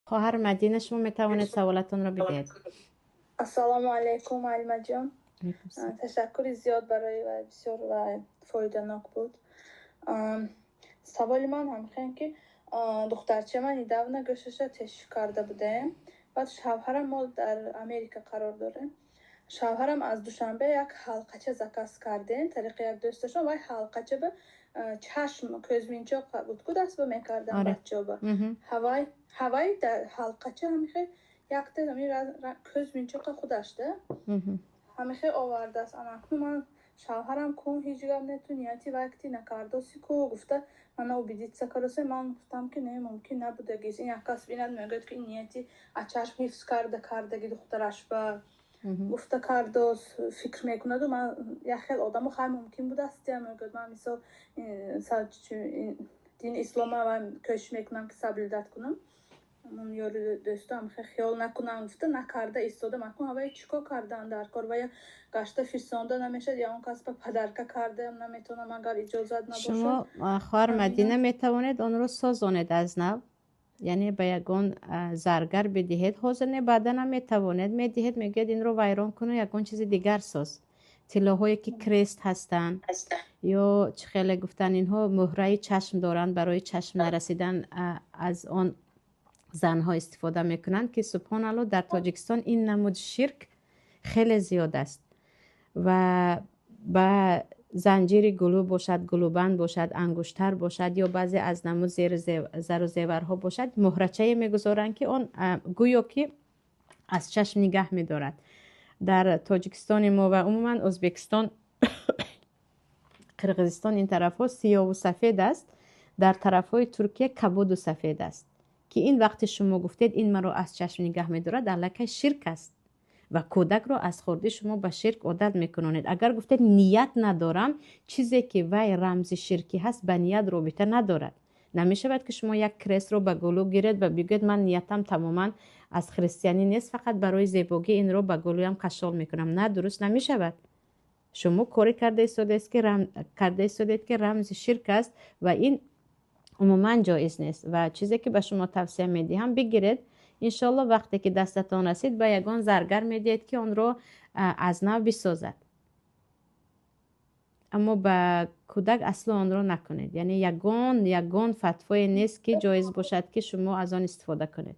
خواهر مدینه شما می توانید سوالتون رو بگید. السلام علیکم علما جان. علیکم السلام. تشکر زیاد برای و بسیار و فایده‌ناک بود. سوال من همین که دخترچه من ایدونه گوشش تشریف کرده بودیم. بعد شوهرم ما در امریکا قرار داره. شوهرم از دوشنبه یک حلقچه زکاس کردین طریق یک دوستشون و حلقچه به چشم کوزمینچاق بود که دست میکردن بچه با هوای در حلقچه همیشه یک تا کوزمینچاق خودش ده همیشه آورده است. اما من شوهرم کن هیچ گپ نتونیاتی وقتی نکرداسی کو گفته من او بیدید سکرسه من گفتم که نه ممکن نبوده گیز این یک کس بیند میگه که این نیتی از چشم حفظ کرده دخترش به گفته کرده فکر میکند و من یک خیلی آدم خیلی ممکن بود است میگه من مثلا دین اسلام و کش میکنم که سبیلدت کنم من یاری دوستم خیال نکنم گفته نکرده ایستاده مکن هوای چیکار کردن در کار و یا گشته فرستانده نمیشه یا اون کس به پدرکه کرده نمیتونم اگر اجازت نباشه. شما خواهر مدینه میتوانید اون رو سازانید از نو، یعنی به یگان زرگر بدهید. حاضر نه بعدا هم میتوانید میدهید میگید این رو ویران کنه یگان چیز دیگر ساز. طلاهایی که کریست هستن یا چه خیلی گفتن اینها مهره چشم دارن برای چشم نرسیدن از آن زنها استفاده میکنن که سبحان الله در تاجیکستان این نمود شرک خیلی زیاد است و با زنجیر گلو باشد، گلوبند باشد، انگشتر باشد یا بعضی از نمود زر و زیورها باشد مهرچه میگذارن که آن گویا که از چشم نگه میدارد. در تاجیکستان ما و عموما ازبکستان قرقیزستان این طرف ها سیاه و سفید است، در طرف های ترکیه کبود و سفید است که این وقت شما گفتید این مرا از چشم نگه میدارد در لکه شرک است و کودک رو از خورده شما به شرک عادت میکنونید. اگر گفتید نیت ندارم چیزی که وی رمز شرکی هست به نیت رابطه ندارد. نمیشود که شما یک کریس رو به گلو گیرید و بگید من نیتم تماما از خریستیانی نیست فقط برای زیبایی این رو به گلویم کشال میکنم. نه درست نمیشود. شما کاری کرده ایستادید که رمز شرک است و این عموما جایز نیست و چیزی که به شما توصیه میدهم بگیرید. انشالله وقتی که دستتان رسید به یگان زرگر میدید که اون رو از نو بسازد، اما به کودک اصلا آن رو نکنید. یعنی یگان فتوای نیست که جایز باشد که شما از آن استفاده کنید.